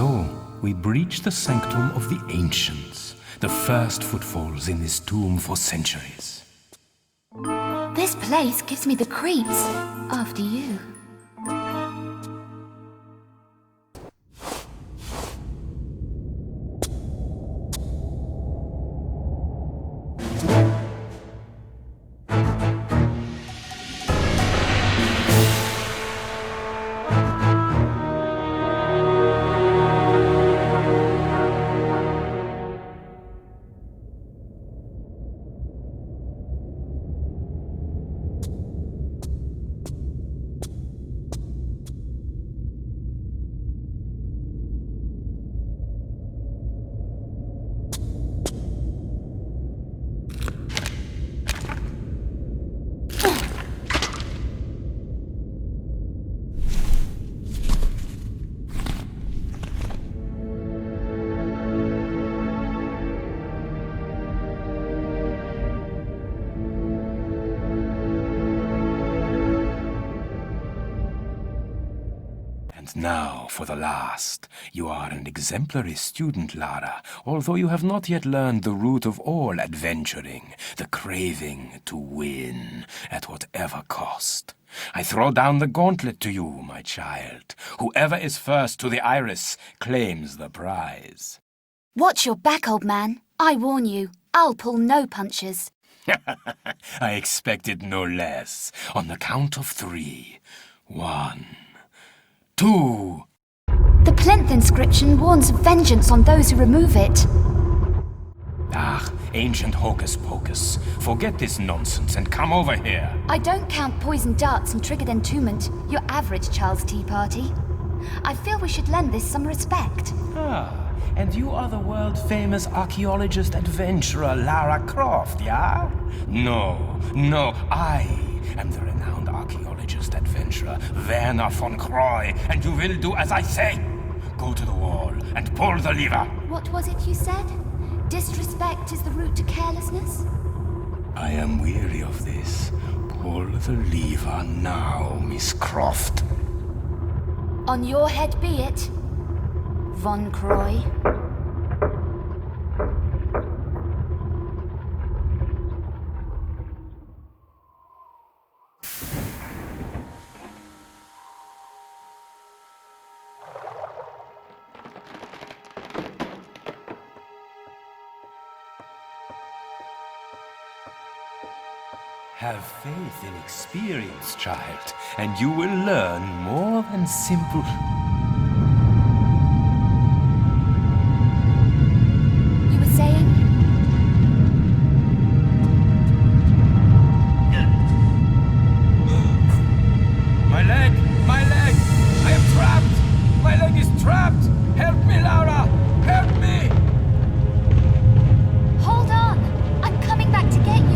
So, we breach the sanctum of the ancients, the first footfalls in this tomb for centuries. This place gives me the creeps. After you. Now, for the last. You are an exemplary student, Lara, although you have not yet learned the root of all adventuring, the craving to win, at whatever cost. I throw down the gauntlet to you, my child. Whoever is first to the iris claims the prize. Watch your back, old man. I warn you, I'll pull no punches. I expected no less. On the count of 3. 1, 2. The plinth inscription warns of vengeance on those who remove it. Ah, ancient hocus-pocus. Forget this nonsense and come over here. I don't count poison darts and triggered entombment, your average Charles Tea Party. I feel we should lend this some respect. Ah, and you are the world-famous archaeologist adventurer Lara Croft, yeah? No, I am the renowned archaeologist adventurer Werner von Croy, and you will do as I say. Go to the wall and pull the lever. What was it you said? Disrespect is the route to carelessness? I am weary of this. Pull the lever now, Miss Croft. On your head be it, Von Croy. Have faith in experience, child, and you will learn more than simple... You were saying? My leg! My leg! I am trapped! My leg is trapped! Help me, Lara! Help me! Hold on! I'm coming back to get you!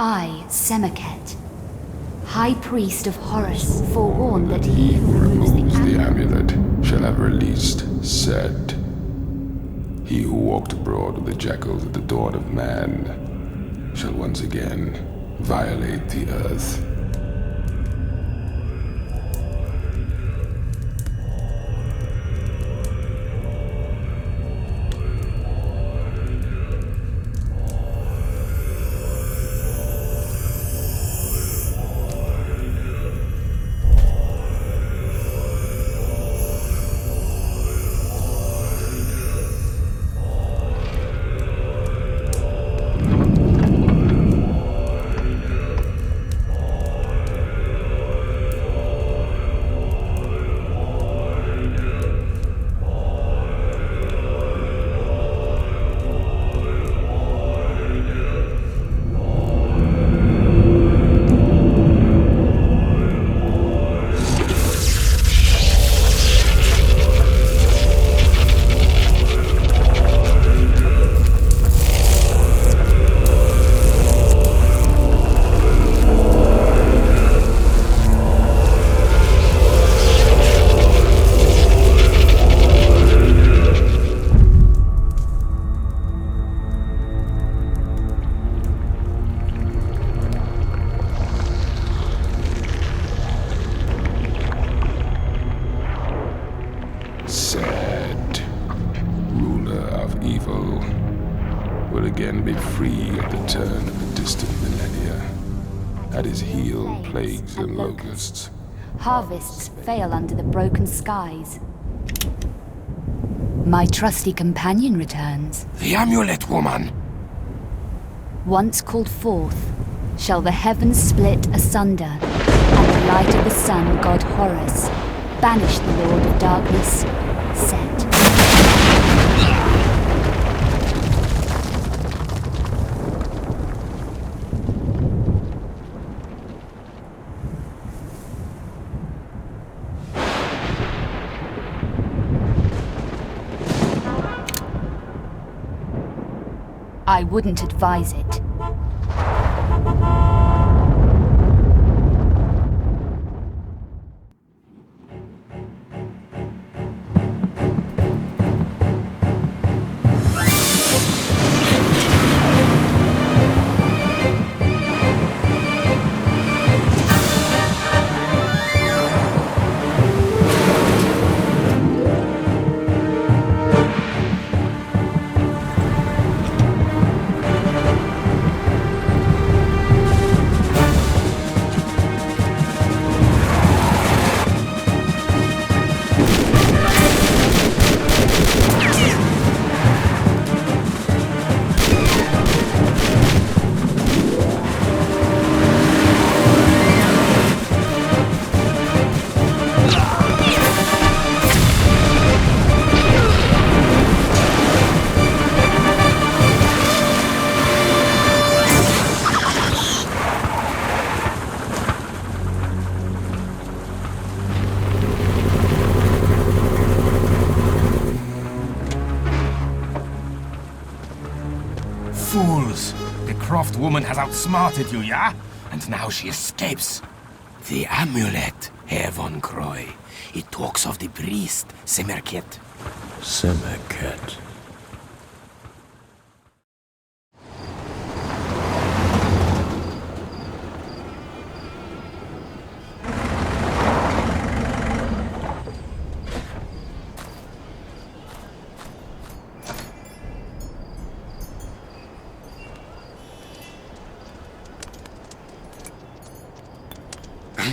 I, Semirkit, High Priest of Horus, forewarn that he who removes The amulet shall have released Set. He who walked abroad with the jackals at the dawn of man shall once again violate the earth. Set, ruler of evil, will again be free at the turn of the distant millennia. At his heel, plagues and locusts. Harvests fail under the broken skies. My trusty companion returns. The amulet, woman! Once called forth, shall the heavens split asunder, and the light of the sun, god Horus, banish the Lord of Darkness, Set. I wouldn't advise it. Fools! The Croft woman has outsmarted you, yeah? And now she escapes. The amulet, Herr von Croy. It talks of the priest, Semirkit. Semirkit.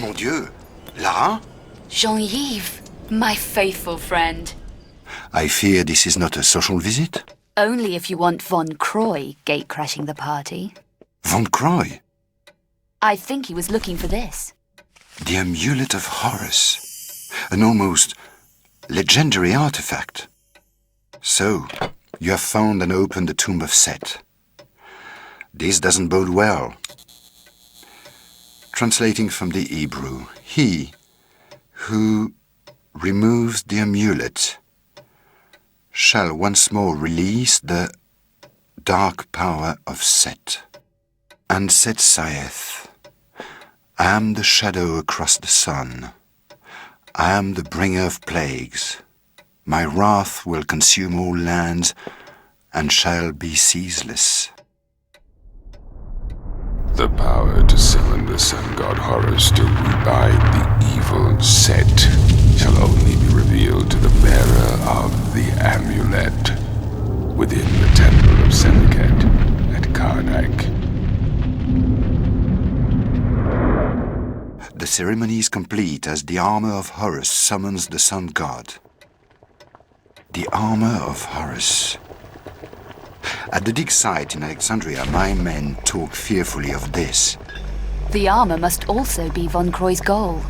Mon Dieu, Lara? Jean-Yves, my faithful friend. I fear this is not a social visit. Only if you want Von Croy gate-crashing the party. Von Croy? I think he was looking for this. The Amulet of Horus. An almost legendary artifact. So, you have found and opened the tomb of Set. This doesn't bode well. Translating from the Hebrew, he who removes the amulet shall once more release the dark power of Set. And Set saith, I am the shadow across the sun. I am the bringer of plagues. My wrath will consume all lands, and shall be ceaseless. The power to summon the sun god Horus to rebind the evil Set shall only be revealed to the bearer of the amulet within the temple of Semirkhet at Karnak. The ceremony is complete as the armor of Horus summons the sun god. The armor of Horus. At the dig site in Alexandria, my men talk fearfully of this. The armor must also be Von Croy's goal.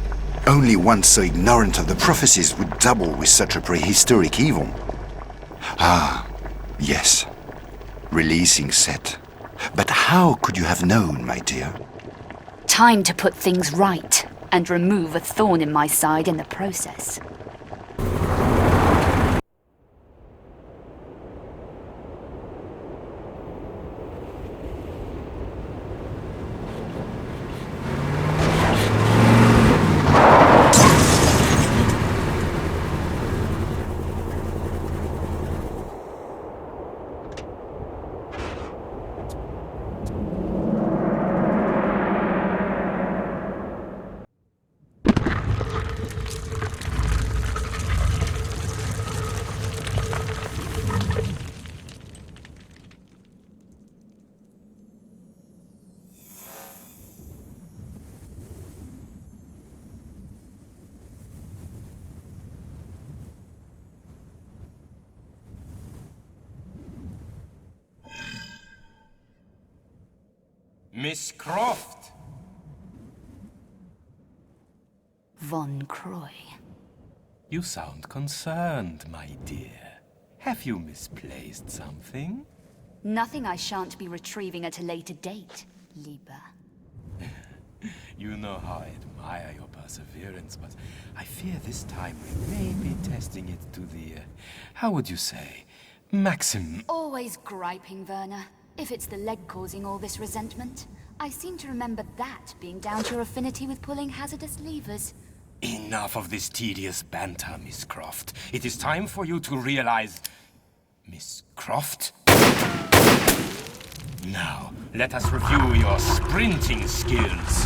Only one so ignorant of the prophecies would dabble with such a prehistoric evil. Ah, yes. Releasing Set. But how could you have known, my dear? Time to put things right and remove a thorn in my side in the process. Miss Croft! Von Croy. You sound concerned, my dear. Have you misplaced something? Nothing I shan't be retrieving at a later date, Lieber. You know how I admire your perseverance, but I fear this time we may be testing it to the, how would you say, maximum. Always griping, Werner. If it's the leg causing all this resentment, I seem to remember that being down to your affinity with pulling hazardous levers. Enough of this tedious banter, Miss Croft. It is time for you to realize... Miss Croft? Now, let us review your sprinting skills.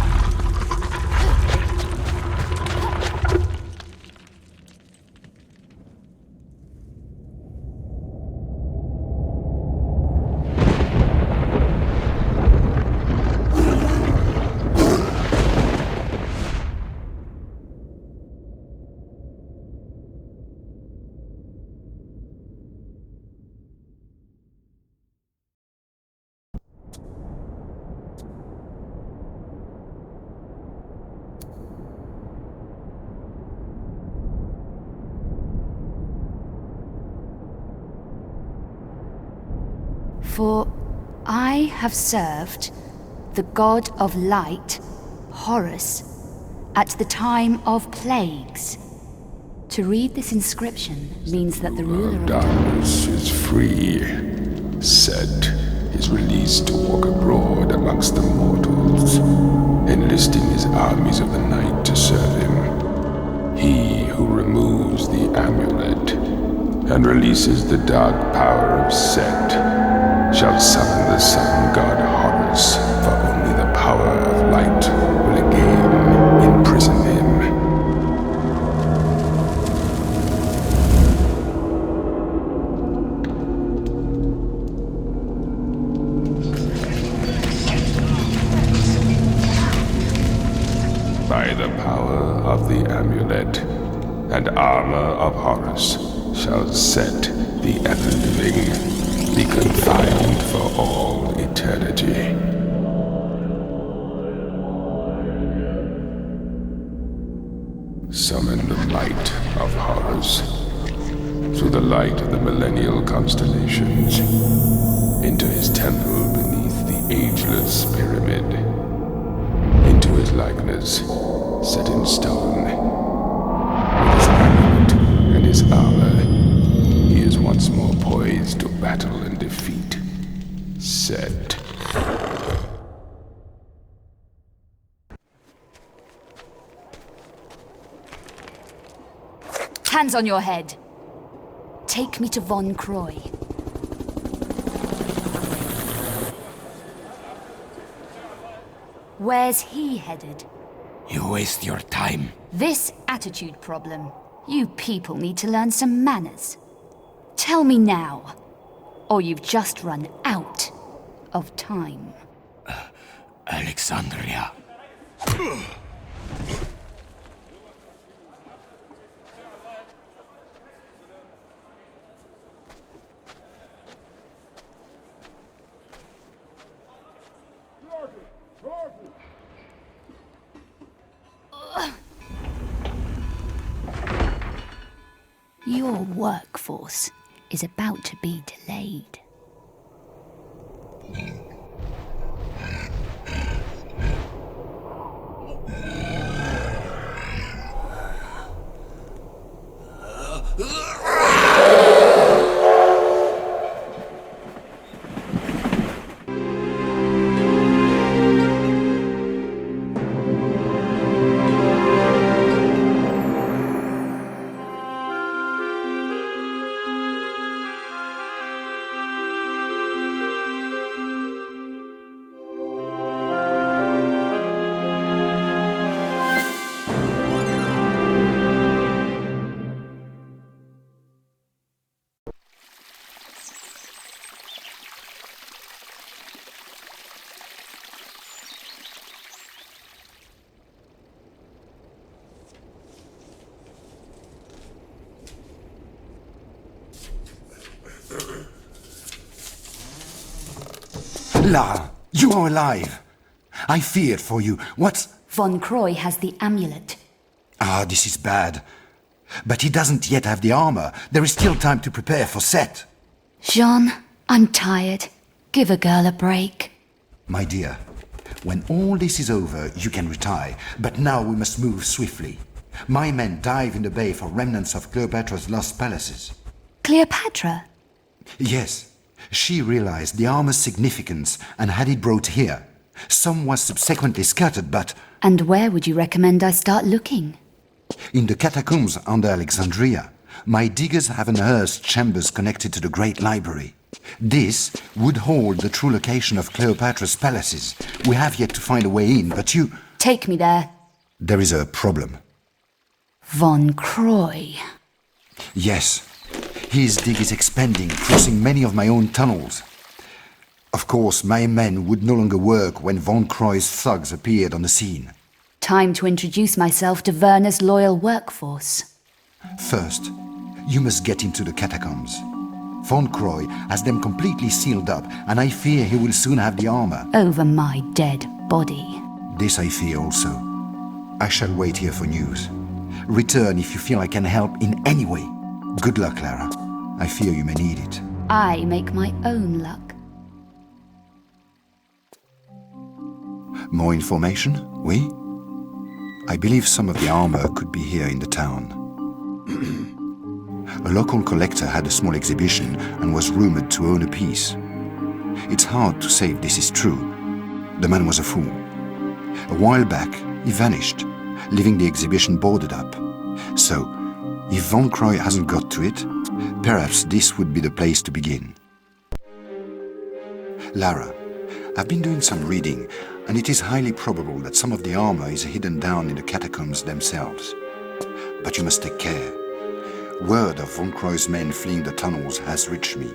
For I have served the god of light, Horus, at the time of plagues. To read this inscription means that the ruler of Darkness is free. Set is released to walk abroad amongst the mortals, enlisting his armies of the night to serve him. He who removes the amulet and releases the dark power of Set shall summon the sun god Horus, for only the power of light will again imprison him. By the power of the amulet and armor of Horus shall Set, the ever-living, be confined for all eternity. Summon the light of Horus through the light of the millennial constellations into his temple beneath the ageless pyramid, into his likeness set in stone. With his amulet and his armor, he is once more poised to battle and defeat Set. Hands on your head. Take me to Von Croy. Where's he headed? You waste your time. This attitude problem. You people need to learn some manners. Tell me now, or you've just run out of time. Alexandria. Your workforce is about to be delayed. Lara, you are alive. I feared for you. What's... Von Croy has the amulet. Ah, this is bad. But he doesn't yet have the armor. There is still time to prepare for Set. Jean, I'm tired. Give a girl a break. My dear, when all this is over, you can retire. But now we must move swiftly. My men dive in the bay for remnants of Cleopatra's lost palaces. Cleopatra? Yes. She realized the armor's significance and had it brought here. Some was subsequently scattered, but... And where would you recommend I start looking? In the catacombs under Alexandria, my diggers have unearthed chambers connected to the Great Library. This would hold the true location of Cleopatra's palaces. We have yet to find a way in, but you... Take me there. There is a problem. Von Croy. Yes. His dig is expanding, crossing many of my own tunnels. Of course, my men would no longer work when Von Croy's thugs appeared on the scene. Time to introduce myself to Werner's loyal workforce. First, you must get into the catacombs. Von Croy has them completely sealed up, and I fear he will soon have the armor. Over my dead body. This I fear also. I shall wait here for news. Return if you feel I can help in any way. Good luck, Clara. I fear you may need it. I make my own luck. More information? Oui? I believe some of the armor could be here in the town. A local collector had a small exhibition and was rumored to own a piece. It's hard to say if this is true. The man was a fool. A while back, he vanished, leaving the exhibition boarded up. So, if Von Croy hasn't got to it, perhaps this would be the place to begin. Lara, I've been doing some reading, and it is highly probable that some of the armor is hidden down in the catacombs themselves. But you must take care. Word of Von Croy's men fleeing the tunnels has reached me.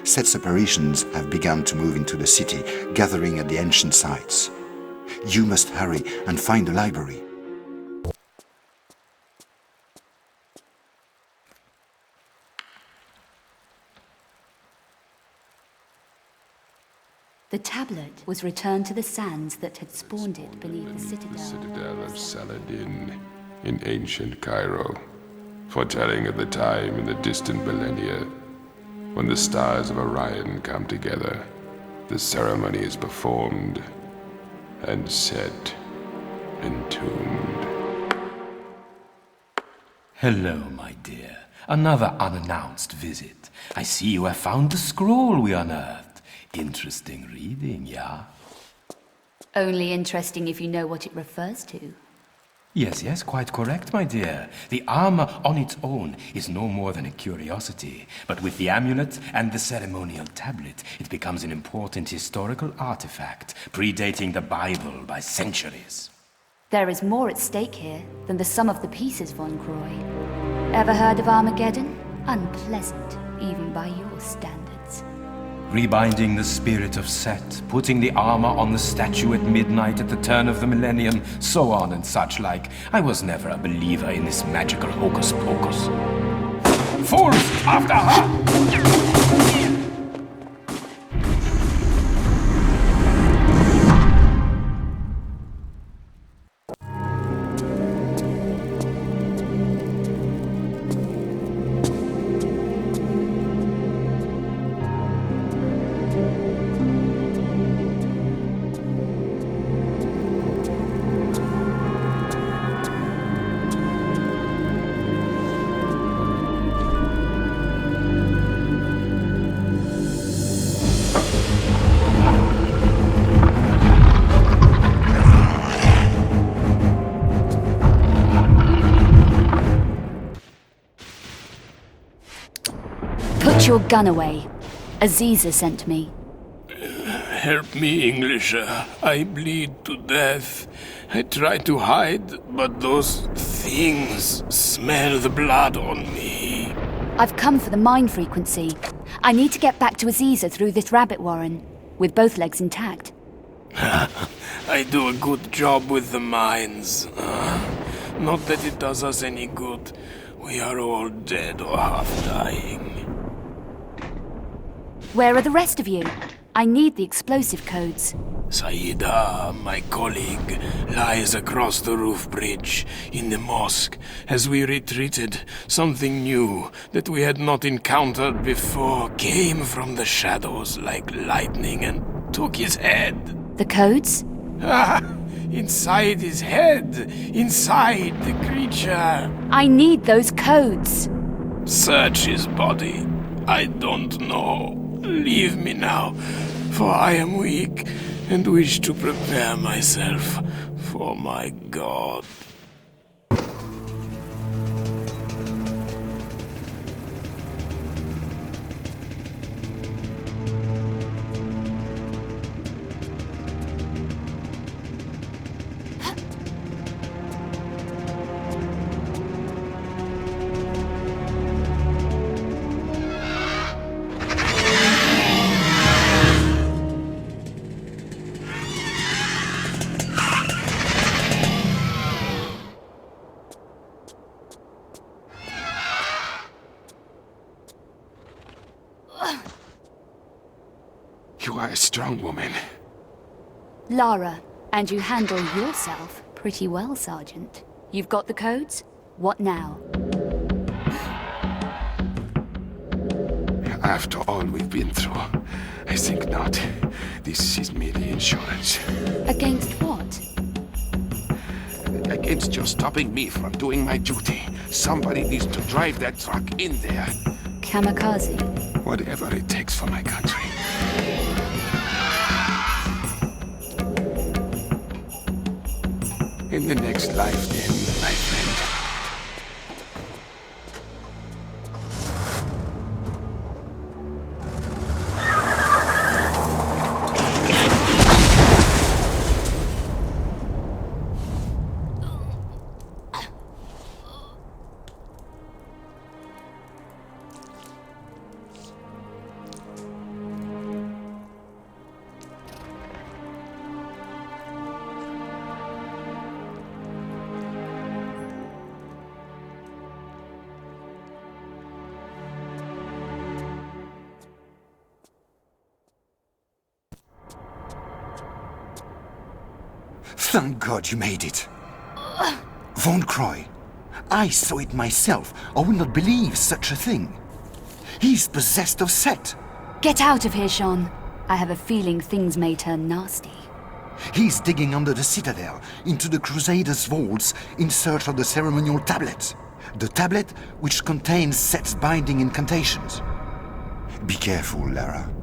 Set's operations have begun to move into the city, gathering at the ancient sites. You must hurry and find the library. The tablet was returned to the sands that had spawned it beneath the The citadel. citadel of Saladin in ancient Cairo, foretelling of the time in the distant millennia when the stars of Orion come together. The ceremony is performed and Set entombed. Hello, my dear. Another unannounced visit. I see you have found the scroll we unearthed. Interesting reading, yeah? Only interesting if you know what it refers to. Yes, quite correct, my dear. The armor on its own is no more than a curiosity, but with the amulet and the ceremonial tablet, it becomes an important historical artifact, predating the Bible by centuries. There is more at stake here than the sum of the pieces, Von Croy. Ever heard of Armageddon? Unpleasant, even by your standards. Rebinding the spirit of Set, putting the armor on the statue at midnight at the turn of the millennium, so on and such like. I was never a believer in this magical hocus-pocus. Fools! After her! Put your gun away. Aziza sent me. Help me, Englisher. I bleed to death. I try to hide, but those things smell the blood on me. I've come for the mine frequency. I need to get back to Aziza through this rabbit warren, with both legs intact. I do a good job with the mines. Not that it does us any good. We are all dead or half dying. Where are the rest of you? I need the explosive codes. Saida, my colleague, lies across the roof bridge in the mosque. As we retreated, something new that we had not encountered before came from the shadows like lightning and took his head. The codes? Ah, inside his head, inside the creature. I need those codes. Search his body. I don't know. Leave me now, for I am weak and wish to prepare myself for my god. You are a strong woman. Lara, and you handle yourself pretty well, Sergeant. You've got the codes? What now? After all we've been through, I think not. This is merely insurance. Against what? Against your stopping me from doing my duty. Somebody needs to drive that truck in there. Kamikaze. Whatever it takes for my country. In the next life, then, my friend. Thank God you made it. Von Croy, I saw it myself. I will not believe such a thing. He's possessed of Set. Get out of here, Sean. I have a feeling things may turn nasty. He's digging under the citadel, into the Crusaders' vaults, in search of the ceremonial tablet. The tablet which contains Set's binding incantations. Be careful, Lara.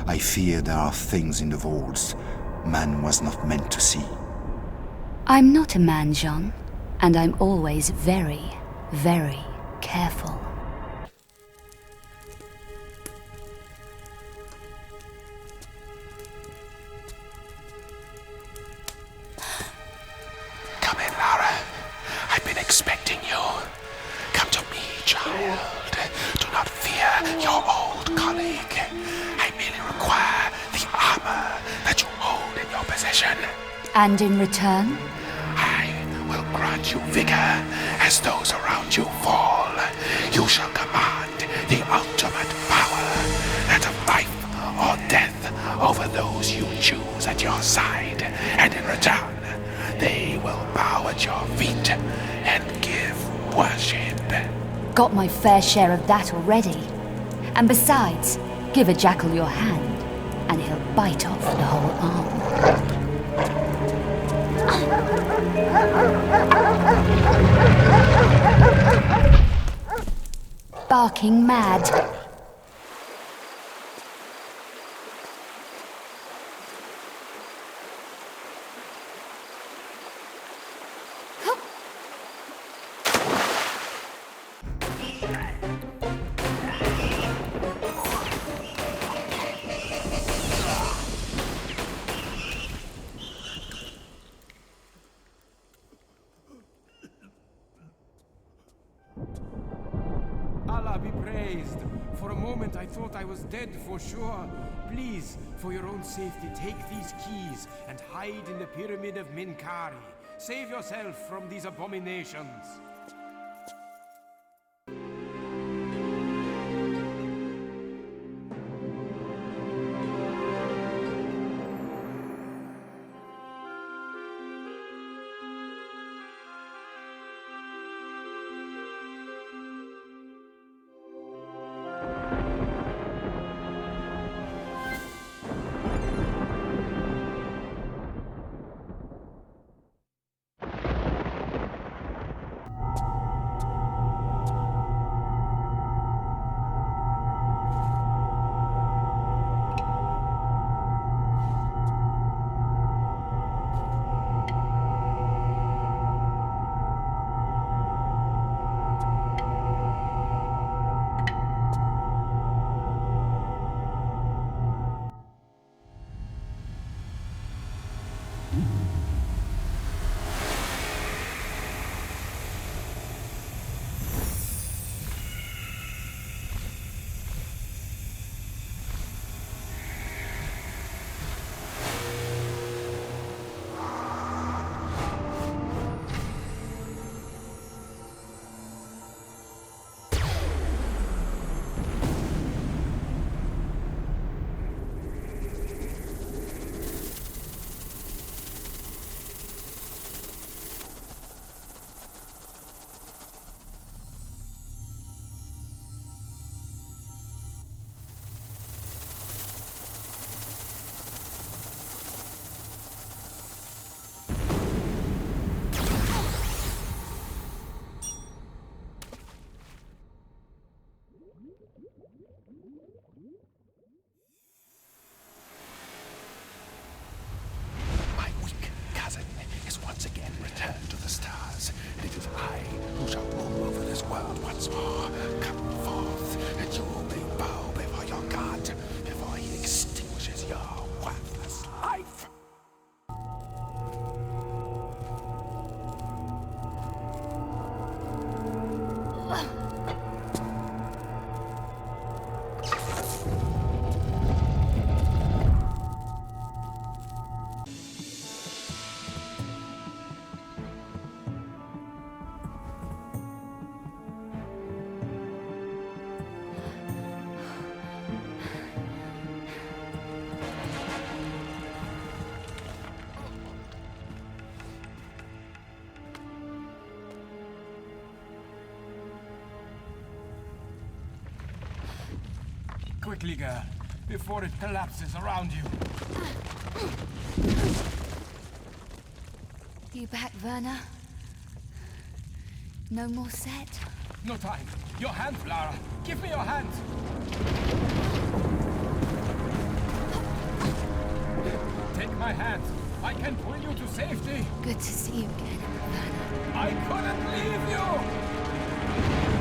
I fear there are things in the vaults man was not meant to see. I'm not a man, Jean. And I'm always very, very careful. Come in, Lara. I've been expecting you. Come to me, child. Do not fear your old colleague. I merely require the armor that you hold in your possession. And in return? I will grant you vigor as those around you fall. You shall command the ultimate power, that of life or death, over those you choose at your side. And in return, they will bow at your feet and give worship. Got my fair share of that already. And besides, give a jackal your hand, and he'll bite off the whole arm. Barking mad. Allah be praised. For a moment I thought I was dead for sure. Please, for your own safety, take these keys and hide in the Pyramid of Minkari. Save yourself from these abominations. once more. Come forth, and you may bow before your God, before he extinguishes your worthless life. Quickly, girl, before it collapses around you. You back, Werner? No more set? No time. Your hand, Lara. Give me your hand. Take my hand. I can pull you to safety. Good to see you again, Vanna. I couldn't leave you!